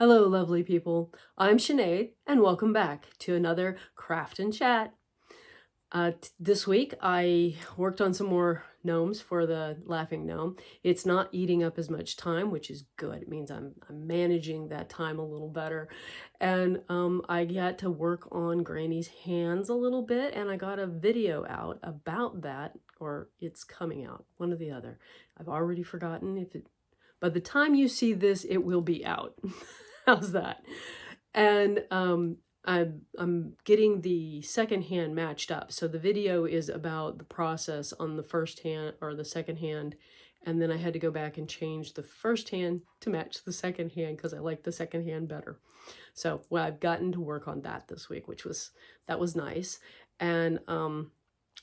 Hello, lovely people. I'm Sinead, and welcome back to another Craft and Chat. This week, I worked on some more gnomes for the Laughing Gnome. It's not eating up as much time, which is good. It means I'm managing that time a little better. And I got to work on Granny's hands a little bit, and I got a video out about that, or it's coming out, one or the other. I've already forgotten if it. By the time you see this, it will be out. How's that? And I'm getting the second hand matched up. So the video is about the process on the first hand or the second hand, and then I had to go back and change the first hand to match the second hand because I like the second hand better. So well, I've gotten to work on that this week, that was nice. And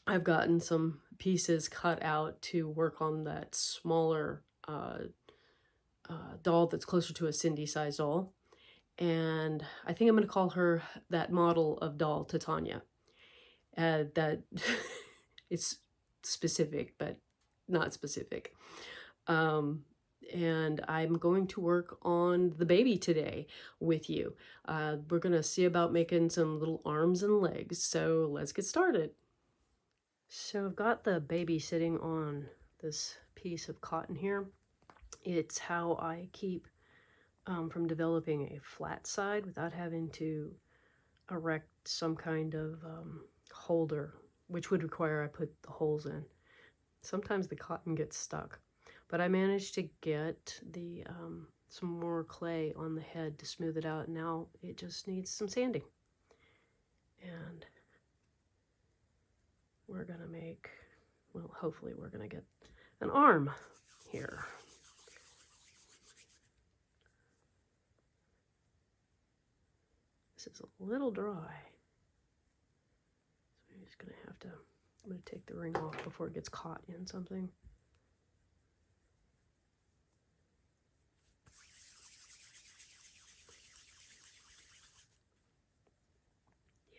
I've gotten some pieces cut out to work on that smaller doll that's closer to a Cindy size doll. And I think I'm going to call her that model of doll Titania. That it's specific, but not specific. And I'm going to work on the baby today with you. We're going to see about making some little arms and legs. So let's get started. So I've got the baby sitting on this piece of cotton here. It's how I keep from developing a flat side without having to erect some kind of holder, which would require I put the holes in. Sometimes the cotton gets stuck, but I managed to get the some more clay on the head to smooth it out. Now it just needs some sanding. And we're gonna make, well, hopefully we're gonna get an arm here. This is a little dry. So I'm just gonna have to, I'm gonna take the ring off before it gets caught in something.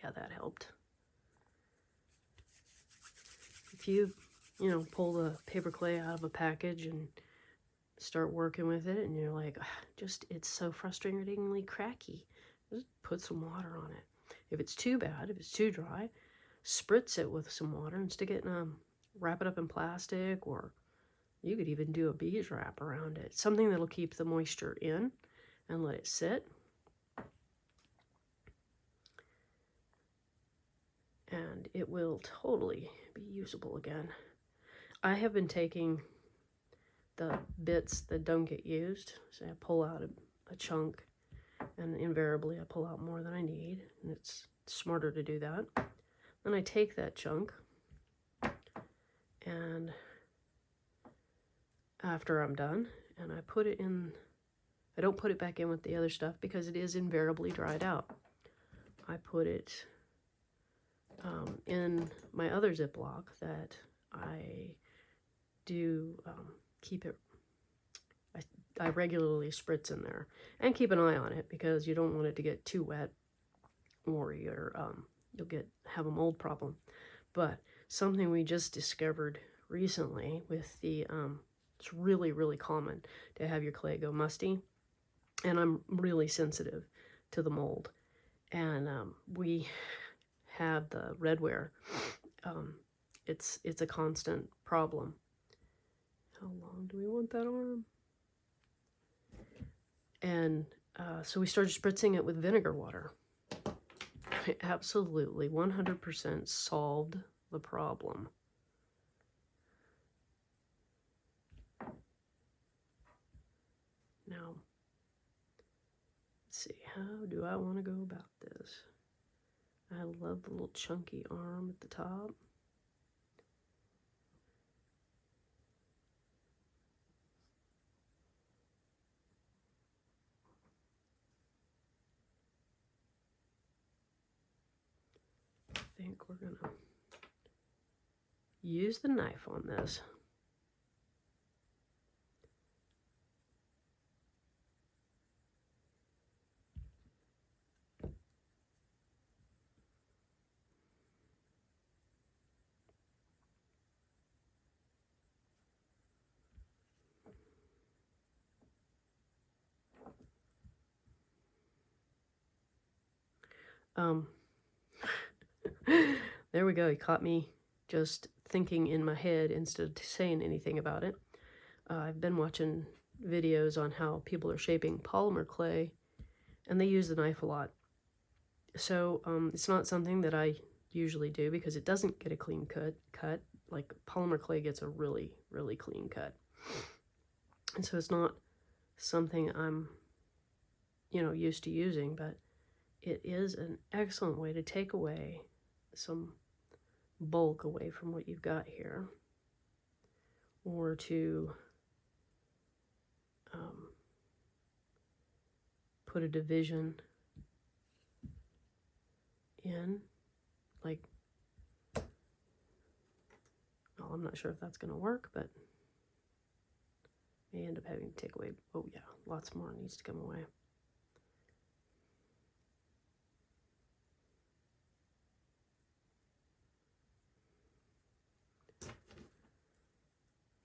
Yeah, that helped. If you pull the paper clay out of a package and start working with it and you're like, it's so frustratingly cracky, just put some water on it. If it's too bad, if it's too dry, spritz it with some water and stick it in wrap it up in plastic, or you could even do a bees wrap around it. Something that'll keep the moisture in and let it sit. And it will totally be usable again. I have been taking the bits that don't get used. So I pull out a chunk, and invariably I pull out more than I need, and it's smarter to do that. Then I take that chunk, and after I'm done, and I put it in, I don't put it back in with the other stuff because it is invariably dried out. I put it in my other Ziploc that I do keep it. I regularly spritz in there and keep an eye on it because you don't want it to get too wet, or you'll have a mold problem. But something we just discovered recently with the it's really, really common to have your clay go musty, and I'm really sensitive to the mold. And we have the redware. It's a constant problem. How long do we want that arm? And so we started spritzing it with vinegar water. It absolutely 100% solved the problem. Now, let's see, how do I want to go about this? I love the little chunky arm at the top. I think we're gonna use the knife on this. Um, there we go. He caught me just thinking in my head instead of saying anything about it. I've been watching videos on how people are shaping polymer clay, and they use the knife a lot. So it's not something that I usually do because it doesn't get a clean cut. Like polymer clay gets a really, really clean cut. And so it's not something I'm, used to using, but it is an excellent way to take away some bulk away from what you've got here, or to put a division in, like, well, I'm not sure if that's going to work, but may end up having to take away, oh yeah, lots more needs to come away.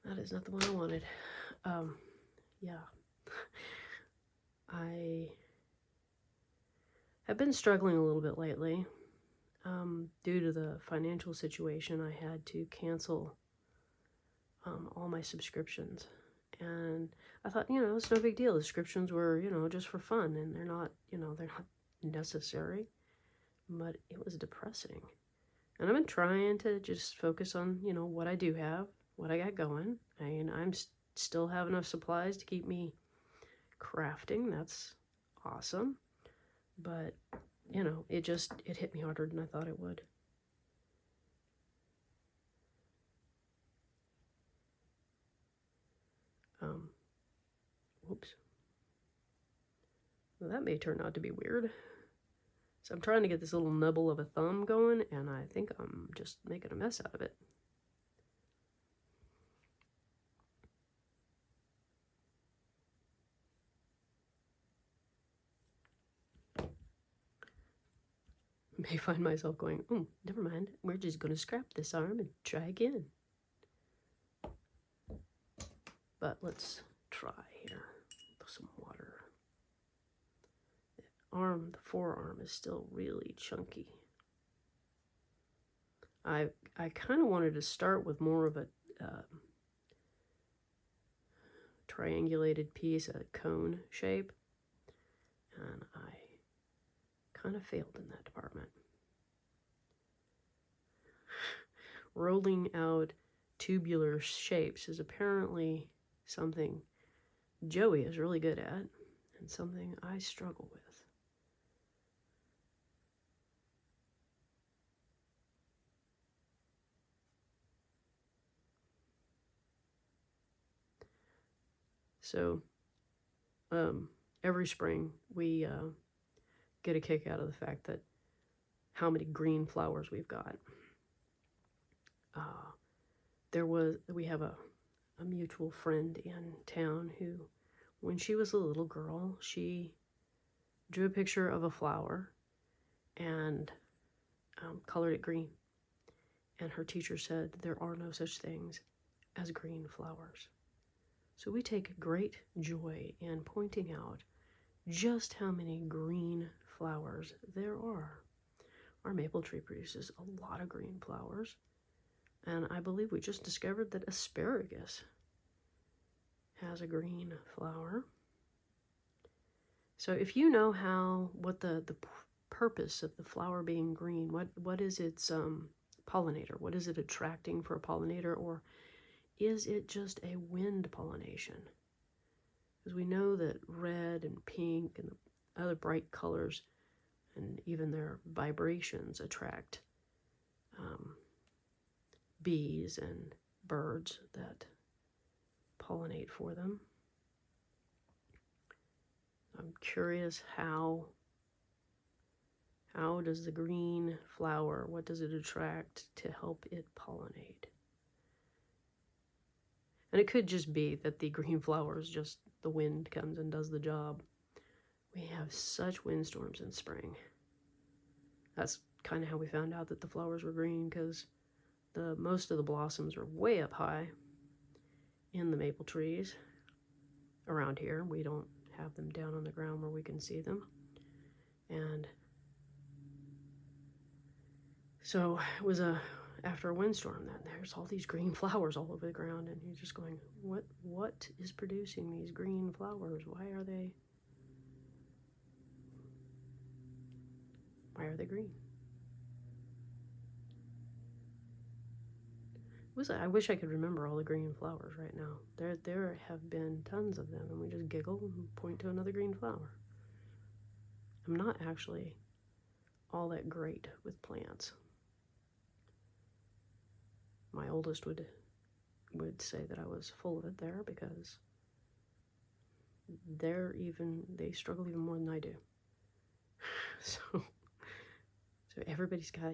That is not the one I wanted. Yeah. I have been struggling a little bit lately. Due to the financial situation, I had to cancel all my subscriptions. And I thought, it's no big deal. The subscriptions were, just for fun, and they're not necessary. But it was depressing. And I've been trying to just focus on, what I do have, what I got going. I'm still have enough supplies to keep me crafting. That's awesome. But, it hit me harder than I thought it would. Whoops. Well, that may turn out to be weird. So I'm trying to get this little nubble of a thumb going, and I think I'm just making a mess out of it. May find myself going, never mind, we're just going to scrap this arm and try again. But let's try here. Put some water. The forearm is still really chunky. I kind of wanted to start with more of a triangulated piece, a cone shape, and I kind of failed in that department. Rolling out tubular shapes is apparently something Joey is really good at, and something I struggle with. So every spring we get a kick out of the fact that how many green flowers we've got. We have a mutual friend in town who, when she was a little girl, she drew a picture of a flower and colored it green. And her teacher said there are no such things as green flowers. So we take great joy in pointing out just how many green flowers there are. Our maple tree produces a lot of green flowers. And I believe we just discovered that asparagus has a green flower. So if you know what the purpose of the flower being green, what is its pollinator? What is it attracting for a pollinator? Or is it just a wind pollination? Because we know that red and pink and the other bright colors and even their vibrations attract bees and birds that pollinate for them. I'm curious how does the green flower, what does it attract to help it pollinate? And it could just be that the green flower is just the wind comes and does the job. We have such windstorms in spring. That's kind of how we found out that the flowers were green, because most of the blossoms are way up high in the maple trees around here. We don't have them down on the ground where we can see them. And So it was after a windstorm then. There's all these green flowers all over the ground, and you're just going, what is producing these green flowers? Why are they green? I wish I could remember all the green flowers right now. There have been tons of them, and we just giggle and point to another green flower. I'm not actually all that great with plants. My oldest would say that I was full of it there, because they struggle even more than I do. So everybody's got,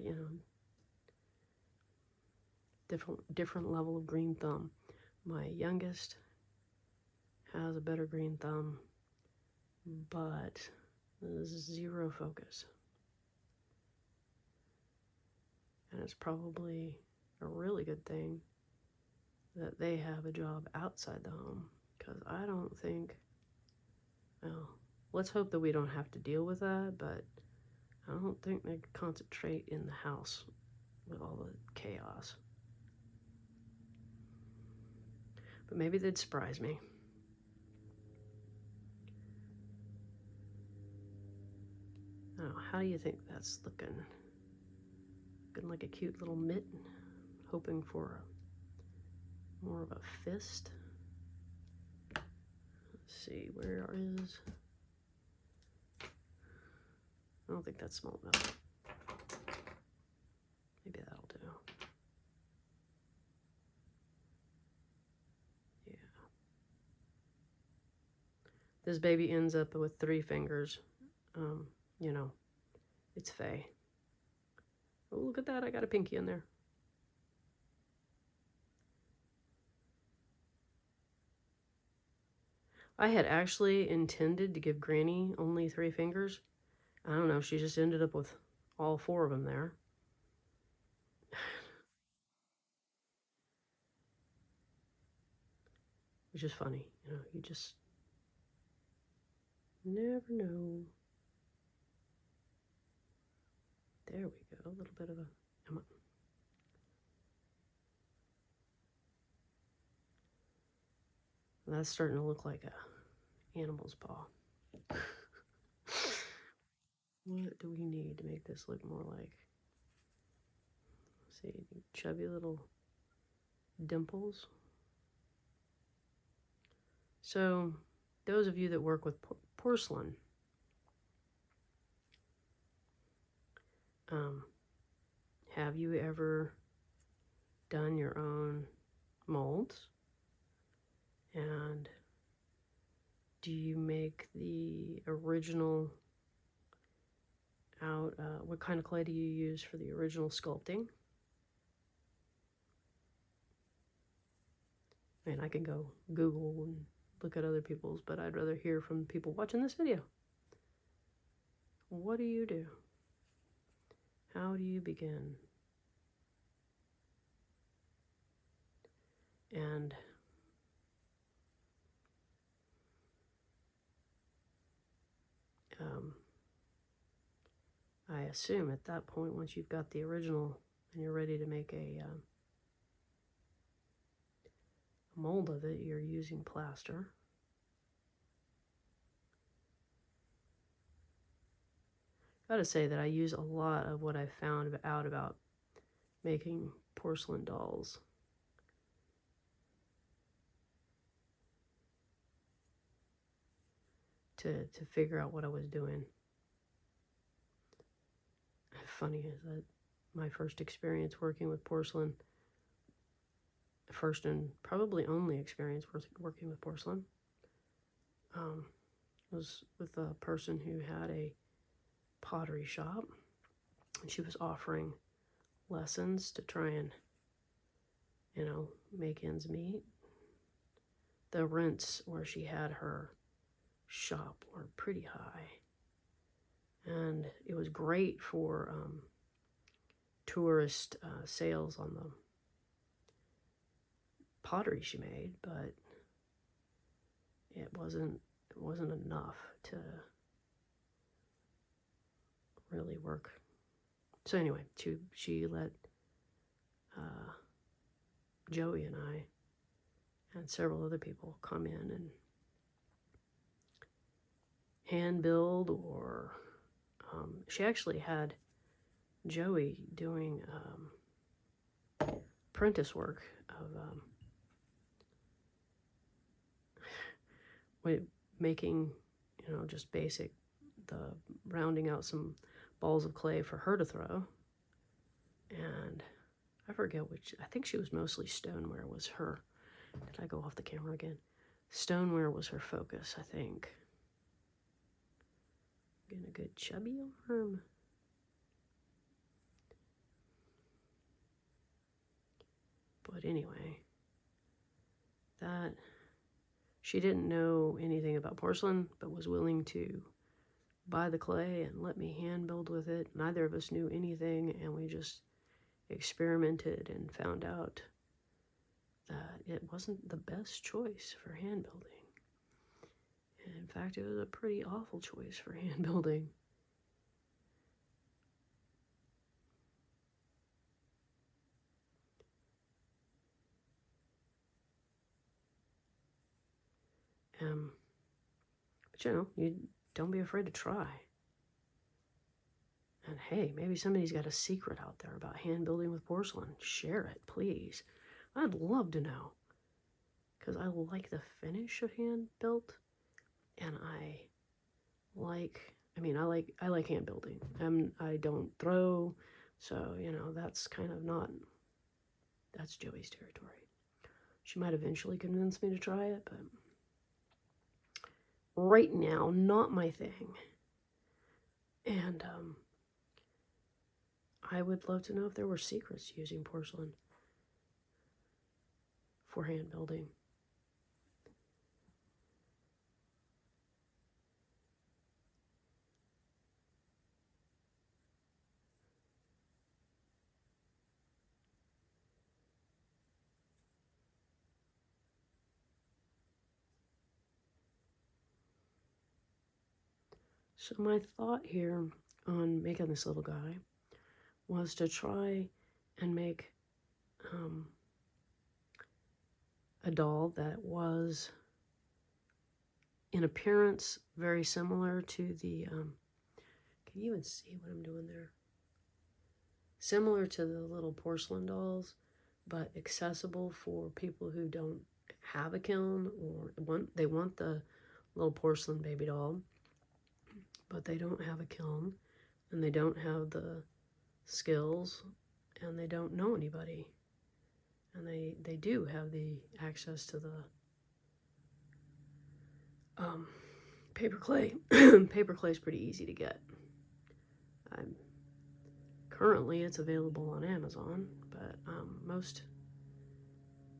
different level of green thumb. My youngest has a better green thumb, but zero focus. And it's probably a really good thing that they have a job outside the home, because I don't think, well, let's hope that we don't have to deal with that, but I don't think they concentrate in the house with all the chaos. But maybe they'd surprise me. Oh, how do you think that's looking? Looking like a cute little mitt, hoping for more of a fist. Let's see, where is... I don't think that's small enough. Maybe that'll do. Yeah. This baby ends up with 3 fingers. It's Faye. Oh, look at that, I got a pinky in there. I had actually intended to give Granny only 3 fingers. I don't know, she just ended up with all 4 of them there. Which is funny, you just never know. There we go, a little bit of a... Come on. That's starting to look like a animal's paw. What do we need to make this look more like... Let's see, chubby little dimples. So, those of you that work with porcelain, have you ever done your own molds? And do you make the original out, what kind of clay do you use for the original sculpting? And I can go Google and look at other people's, but I'd rather hear from people watching this video. What do you do? How do you begin? And I assume at that point, once you've got the original and you're ready to make a mold of it, you're using plaster. Gotta say that I use a lot of what I've found out about making porcelain dolls. To figure out what I was doing. Funny is that my first experience working with porcelain, first and probably only experience working with porcelain, was with a person who had a pottery shop, and she was offering lessons to try and, make ends meet. The rents where she had her shop were pretty high, and it was great for tourist sales on the pottery she made, but it wasn't enough to really work So anyway, she let Joey and I and several other people come in and hand build, or she actually had Joey doing apprentice work of making, just basic, rounding out some balls of clay for her to throw. And I forget which, I think she was mostly stoneware was her. Did I go off the camera again? Stoneware was her focus, I think. Getting a good chubby arm. But anyway, that she didn't know anything about porcelain, but was willing to buy the clay and let me hand build with it. Neither of us knew anything, and we just experimented and found out that it wasn't the best choice for hand building. In fact, it was a pretty awful choice for hand building. But you don't be afraid to try. And hey, maybe somebody's got a secret out there about hand building with porcelain. Share it, please. I'd love to know. Because I like the finish of hand built, and I like hand building. I don't throw, so that's kind of not, that's Joey's territory. She might eventually convince me to try it, but right now, not my thing. And I would love to know if there were secrets to using porcelain for hand building. So my thought here on making this little guy was to try and make a doll that was in appearance very similar to the, can you even see what I'm doing there? Similar to the little porcelain dolls, but accessible for people who don't have a kiln, or they want the little porcelain baby doll, but they don't have a kiln, and they don't have the skills, and they don't know anybody, and they do have the access to the paper clay. Paper clay is pretty easy to get. Currently it's available on Amazon, but most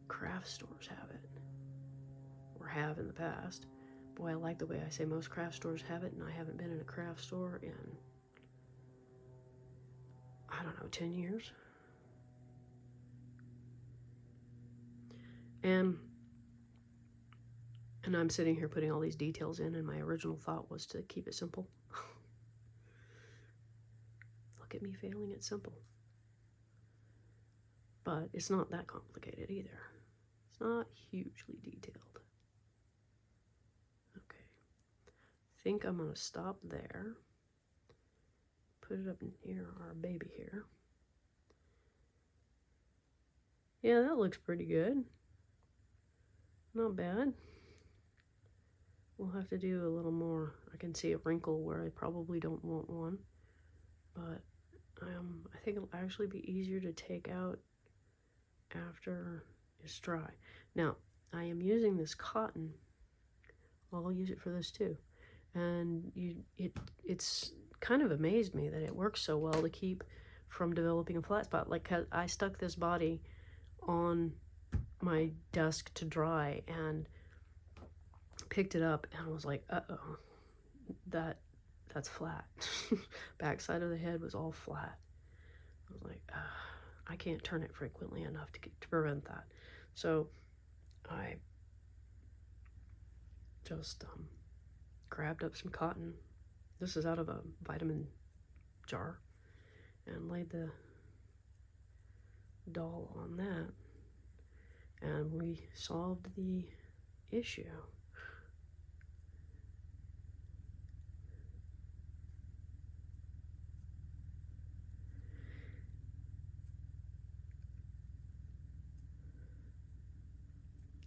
craft stores have it, or have in the past. Boy, I like the way I say most craft stores have it, and I haven't been in a craft store in, I don't know, 10 years. And I'm sitting here putting all these details in, and my original thought was to keep it simple. Look at me failing at simple. But it's not that complicated either. It's not hugely detailed. Okay. I think I'm going to stop there. Put it up near our baby here. Yeah, that looks pretty good. Not bad. We'll have to do a little more. I can see a wrinkle where I probably don't want one, but I think it'll actually be easier to take out after it's dry. Now, I am using this cotton. Well, I'll use it for this too. And it's kind of amazed me that it works so well to keep from developing a flat spot. Like, I stuck this body on my desk to dry and picked it up and was like, uh-oh, that's flat. Backside of the head was all flat. I was like, I can't turn it frequently enough to prevent that. So I just grabbed up some cotton. This is out of a vitamin jar. and laid the doll on that, and we solved the issue.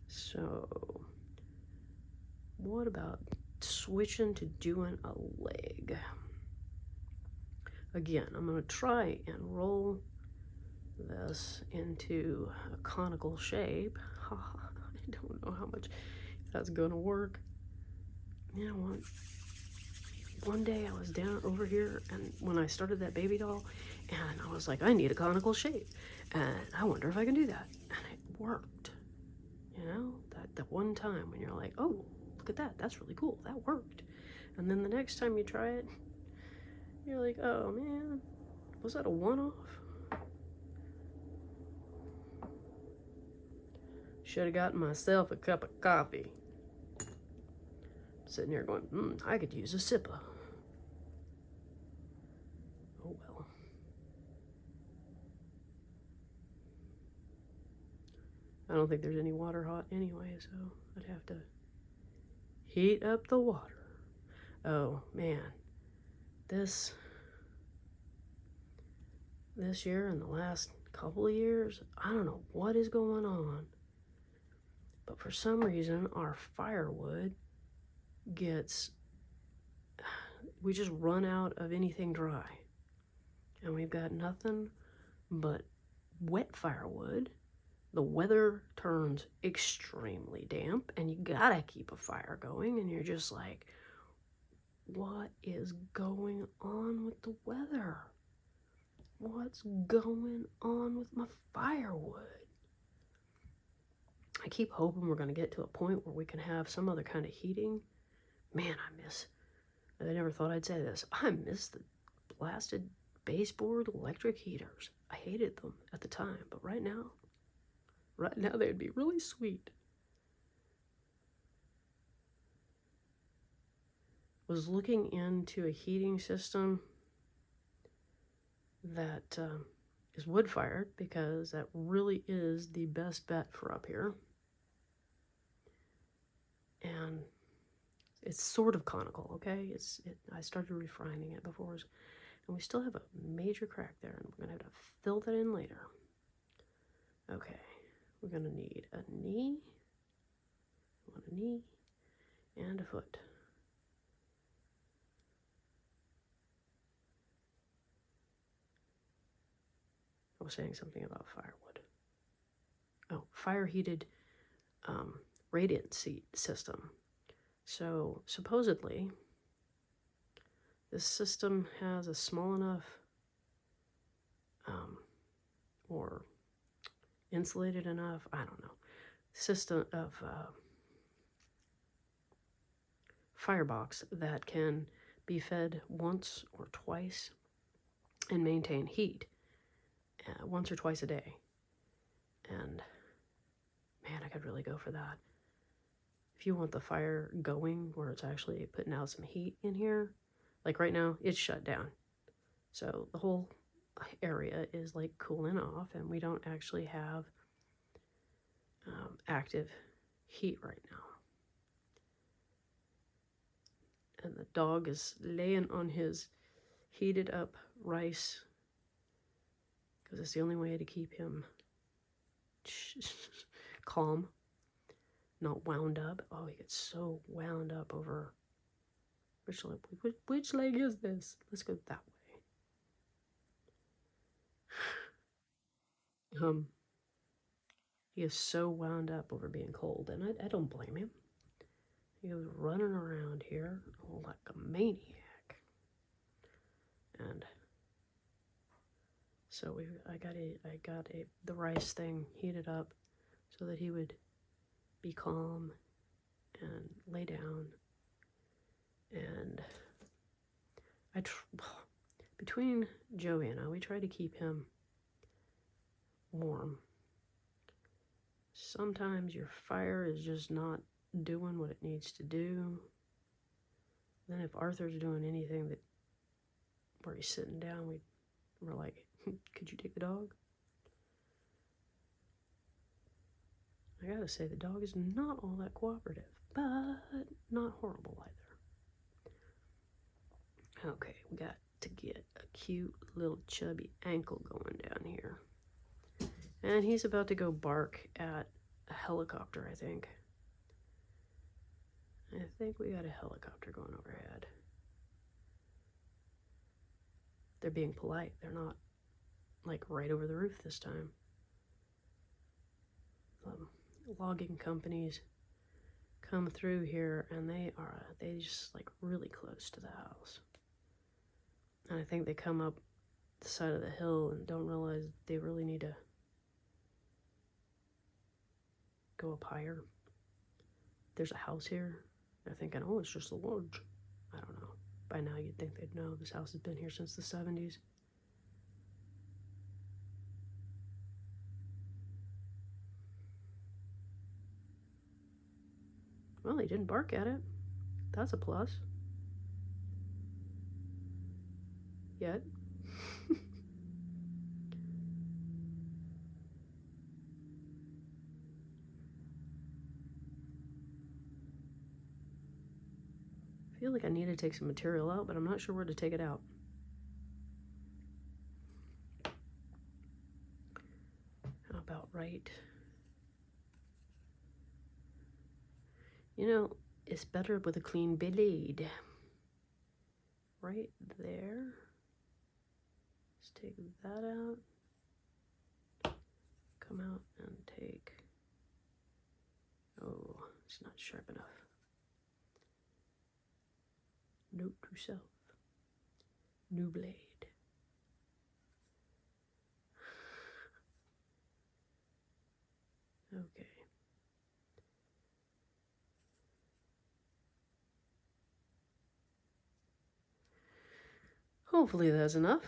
So, what about switching to doing a leg? Again, I'm going to try and roll this into a conical shape. I don't know how much that's going to work. You know what? One day I was down over here, and when I started that baby doll, and I was like, I need a conical shape, and I wonder if I can do that. And it worked. You know, that one time when you're like, oh, look at that, that's really cool, that worked. And then the next time you try it, you're like, oh man, was that a one-off? Should have gotten myself a cup of coffee. Sitting here going, I could use a sipper. Oh well. I don't think there's any water hot anyway, so I'd have to heat up the water. Oh man, this year and the last couple of years, I don't know what is going on, but for some reason our firewood we just run out of anything dry, and we've got nothing but wet firewood. The weather turns extremely damp, and you gotta keep a fire going, and you're just like, what is going on with the weather? What's going on with my firewood? I keep hoping we're going to get to a point where we can have some other kind of heating. Man, I never thought I'd say this, I miss the blasted baseboard electric heaters. I hated them at the time, but right now they'd be really sweet. Was looking into a heating system that is wood-fired, because that really is the best bet for up here. And it's sort of conical, okay? I started refining it before, and we still have a major crack there, and we're gonna have to fill that in later. Okay, we're gonna need a knee, and a foot. I was saying something about firewood. Oh, fire-heated radiant seat system. So supposedly, this system has a small enough or insulated enough, I don't know, system of firebox that can be fed once or twice and maintain heat once or twice a day. And man, I could really go for that. If you want the fire going where it's actually putting out some heat in here, like right now, it's shut down. So the whole area is like cooling off, and we don't actually have active heat right now. And the dog is laying on his heated up rice, because it's the only way to keep him calm, not wound up. Oh, he gets so wound up over which leg is this? Let's go that way. He is so wound up over being cold, and I don't blame him. He was running around here like a maniac. And so I got the rice thing heated up so that he would be calm and lay down. And between Joey and I, we try to keep him warm. Sometimes your fire is just not doing what it needs to do. Then if Arthur's doing anything where he's sitting down, we We're like, could you take the dog? I gotta say, the dog is not all that cooperative, but not horrible either. Okay, we got to get a cute little chubby ankle going down here. And he's about to go bark at a helicopter, I think. I think we got a helicopter going overhead. They're being polite. They're not like right over the roof this time. Logging companies come through here and they just like really close to the house. And I think they come up the side of the hill and don't realize they really need to go up higher. There's a house here. They're thinking, oh, it's just the lodge. I don't know. By now you'd think they'd know. This house has been here since the 70s. Well, he didn't bark at it. That's a plus. Yet. I feel like I need to take some material out, but I'm not sure where to take it out. How about right? You know, it's better with a clean blade. Right there. Let's take that out. Come out and take. Oh, it's not sharp enough. Note to self. New blade. Okay. Hopefully that's enough.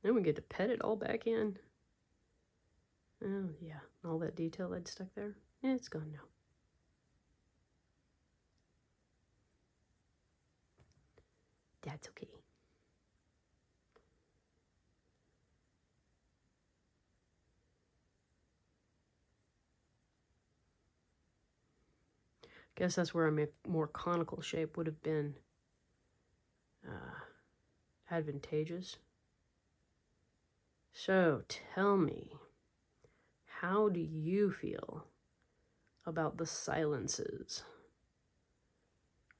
Then we get to pet it all back in. Oh, yeah. All that detail I'd stuck there. Yeah, it's gone now. That's okay. Guess that's where a more conical shape would have been advantageous. So tell me, how do you feel about the silences?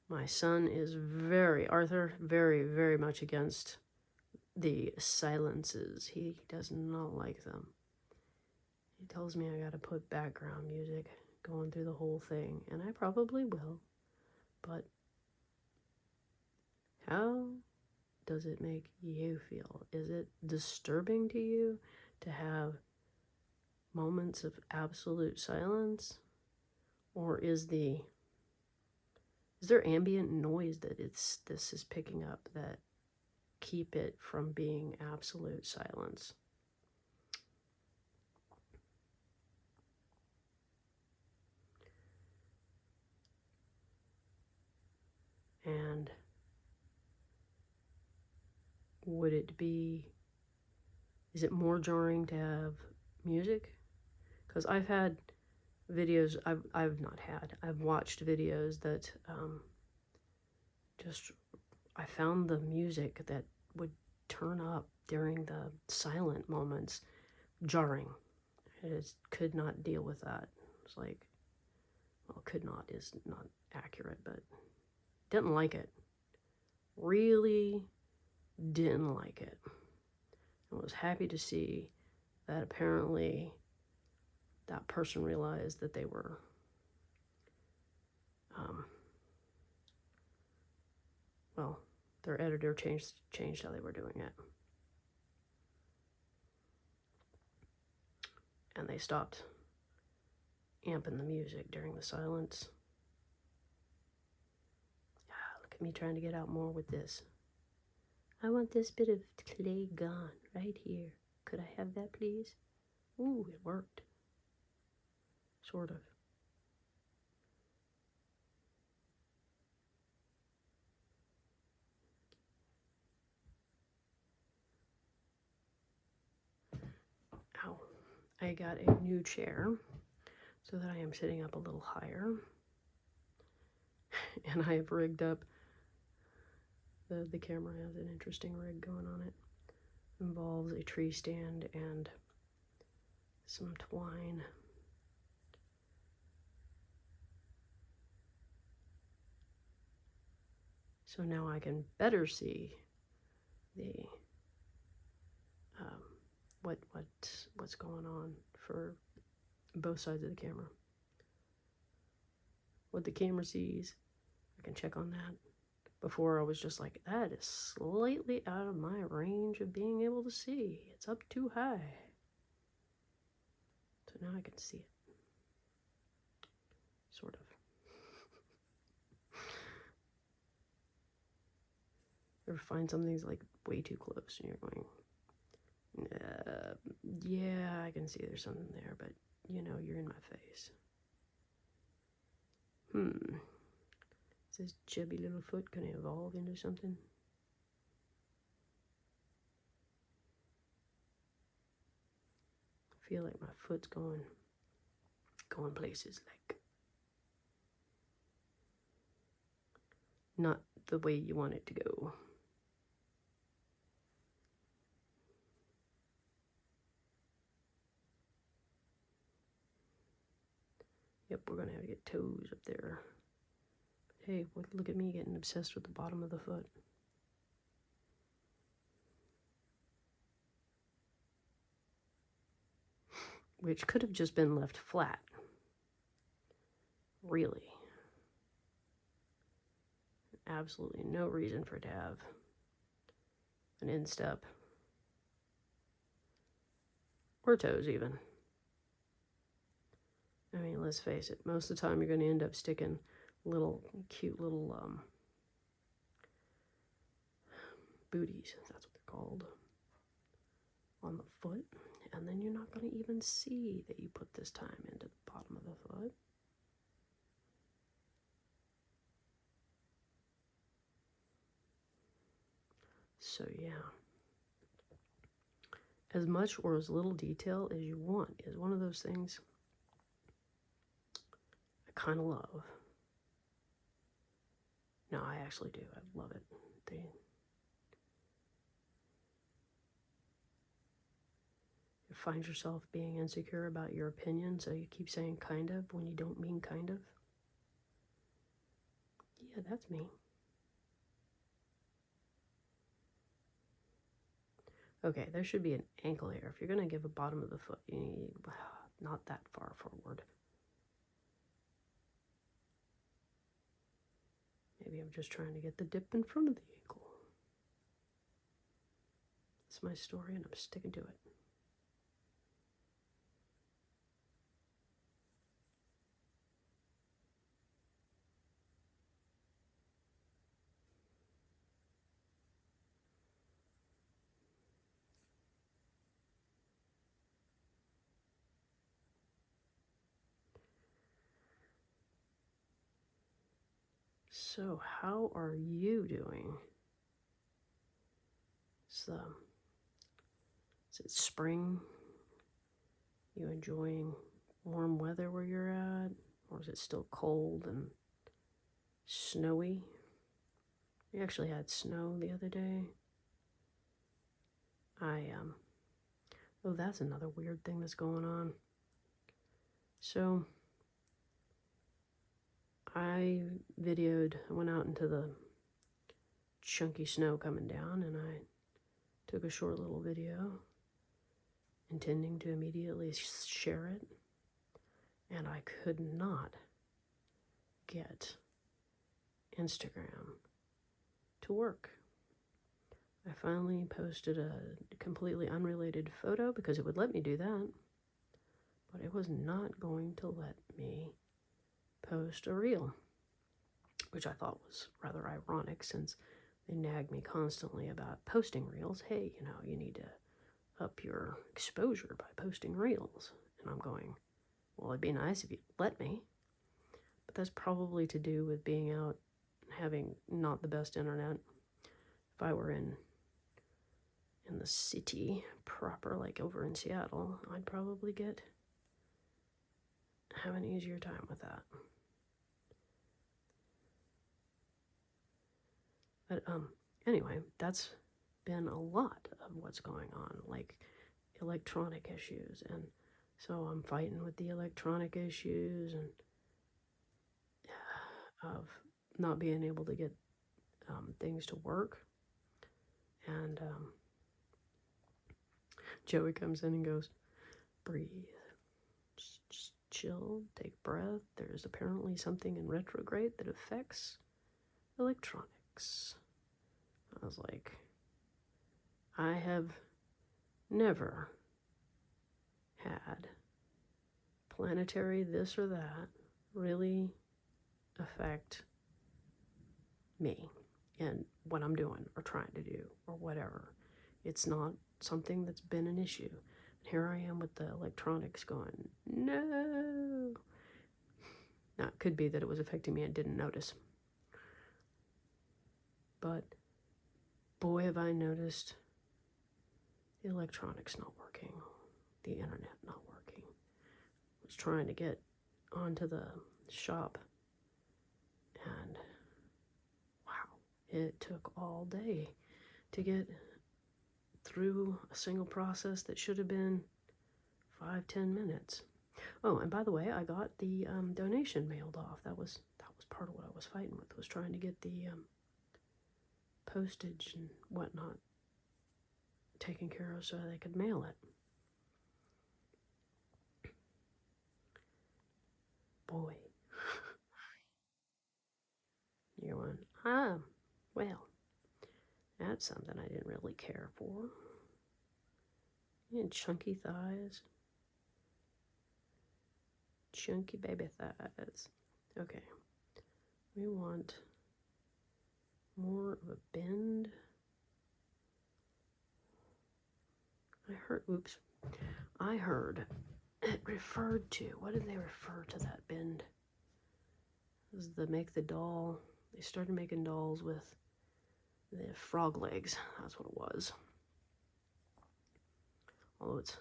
My son is Arthur, very, very much against the silences. He does not like them. He tells me I gotta put background music going through the whole thing, and I probably will. But how does it make you feel? Is it disturbing to you to have moments of absolute silence? Or is there ambient noise that this is picking up that keep it from being absolute silence? And is it more jarring to have music? Because I've had videos, I've watched videos that I found the music that would turn up during the silent moments jarring. I just could not deal with that. It's like, well, could not is not accurate, but didn't like it. Really didn't like it. I was happy to see that apparently that person realized that they were their editor changed how they were doing it. And they stopped amping the music during the silence. Look at me trying to get out more with this. I want this bit of clay gone right here. Could I have that, please? Ooh, it worked. Sort of. I got a new chair so that I am sitting up a little higher. And I have rigged up, the camera has an interesting rig going on it. It involves a tree stand and some twine. So now I can better see the what's going on for both sides of the camera. What the camera sees, I can check on that. Before I was just like, that is slightly out of my range of being able to see. It's up too high. So now I can see it. Sort of. Ever find something's like way too close and you're going, yeah, I can see there's something there, but you know, you're in my face. Is this chubby little foot gonna evolve into something? I feel like my foot's going places like not the way you want it to go. Yep, we're gonna have to get toes up there. Hey, look at me getting obsessed with the bottom of the foot. Which could have just been left flat. Really. Absolutely no reason for it to have an instep. Or toes even. I mean, let's face it, most of the time you're going to end up sticking cute little booties, that's what they're called, on the foot. And then you're not going to even see that you put this time into the bottom of the foot. So yeah, as much or as little detail as you want is one of those things I kind of love. No, I actually do. I love it. You find yourself being insecure about your opinion, so you keep saying kind of when you don't mean kind of. Yeah, that's me. Okay, there should be an ankle here. If you're going to give a bottom of the foot, you need not that far forward. Maybe I'm just trying to get the dip in front of the ankle. It's my story and I'm sticking to it. So, how are you doing? Is it spring? You enjoying warm weather where you're at? Or is it still cold and snowy? We actually had snow the other day. Oh, that's another weird thing that's going on. So, I went out into the chunky snow coming down, and I took a short little video intending to immediately share it, and I could not get Instagram to work. I finally posted a completely unrelated photo because it would let me do that, but it was not going to let me post a reel, which I thought was rather ironic since they nag me constantly about posting reels. Hey, you know, you need to up your exposure by posting reels. And I'm going, well, it'd be nice if you'd let me. But that's probably to do with being out and having not the best internet. If I were in in the city proper, like over in Seattle, I'd probably have an easier time with that. But anyway, that's been a lot of what's going on, like electronic issues, and so I'm fighting with the electronic issues and of not being able to get things to work. And Joey comes in and goes, breathe, just chill, take a breath. There's apparently something in retrograde that affects electronics. I was like, I have never had planetary this or that really affect me and what I'm doing or trying to do or whatever. It's not something that's been an issue. Here I am with the electronics going, no. Now, it could be that it was affecting me and didn't notice. But boy, have I noticed the electronics not working, the internet not working. I was trying to get onto the shop, and wow, it took all day to get through a single process that should have been 5-10 minutes. Oh, and by the way, I got the donation mailed off. That was part of what I was fighting with, was trying to get the postage and whatnot taken care of so they could mail it. Boy. You're one, well, that's something I didn't really care for. And chunky thighs. Chunky baby thighs. Okay. We want more of a bend. I heard it referred to, what did they refer to that bend? It was the make the doll. They started making dolls with the frog legs. That's what it was. Although it's,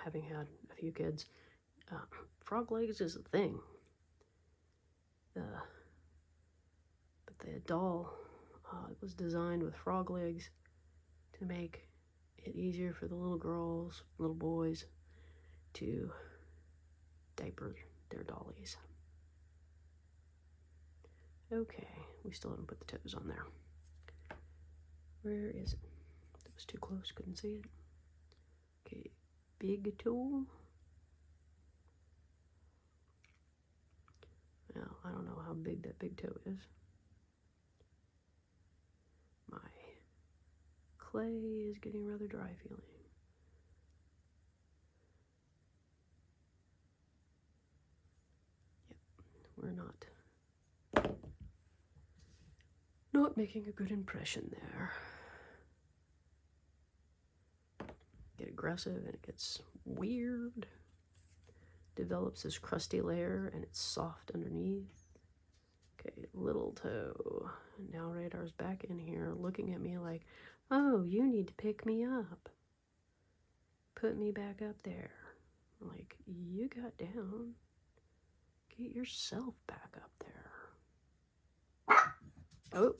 having had a few kids, frog legs is a thing. But the doll was designed with frog legs to make it easier for the little girls, little boys, to diaper their dollies. Okay, we still haven't put the toes on there. Where is it? It was too close, couldn't see it. Okay, big toe. Well, I don't know how big that big toe is. My clay is getting rather dry feeling. Yep, we're not making a good impression there. Get aggressive and it gets weird. Develops this crusty layer and it's soft underneath. Okay, little toe. Now Radar's back in here looking at me like, oh, you need to pick me up. Put me back up there. I'm like, you got down. Get yourself back up there. Oh.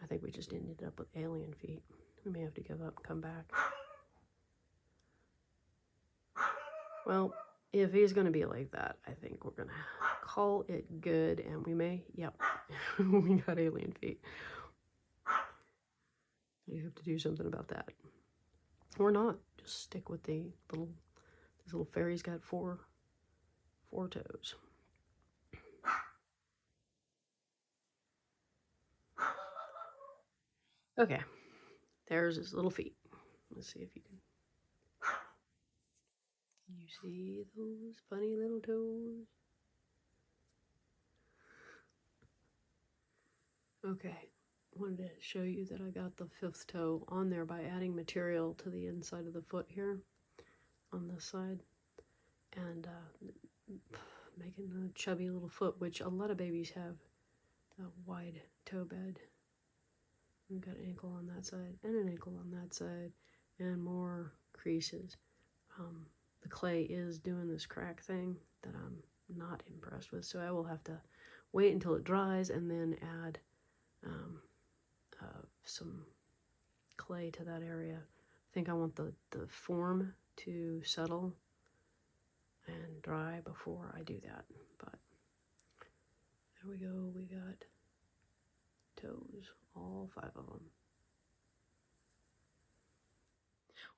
I think we just ended up with alien feet. We may have to give up and come back. Well, if he's going to be like that, I think we're going to call it good, and we may, yep, we got alien feet. You have to do something about that. Or not. Just stick with this little fairy's got four toes. Okay, there's his little feet. Let's see if you can. You see those funny little toes? Okay, wanted to show you that I got the fifth toe on there by adding material to the inside of the foot here on this side and making a chubby little foot, which a lot of babies have a wide toe bed. I've got an ankle on that side and an ankle on that side and more creases. The clay is doing this crack thing that I'm not impressed with, so I will have to wait until it dries and then add some clay to that area. I think I want the form to settle and dry before I do that, but there we go. We got toes, all 5 of them.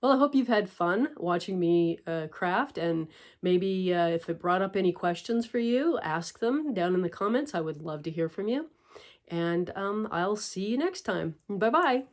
Well, I hope you've had fun watching me craft, and maybe if it brought up any questions for you, ask them down in the comments. I would love to hear from you. And I'll see you next time. Bye-bye.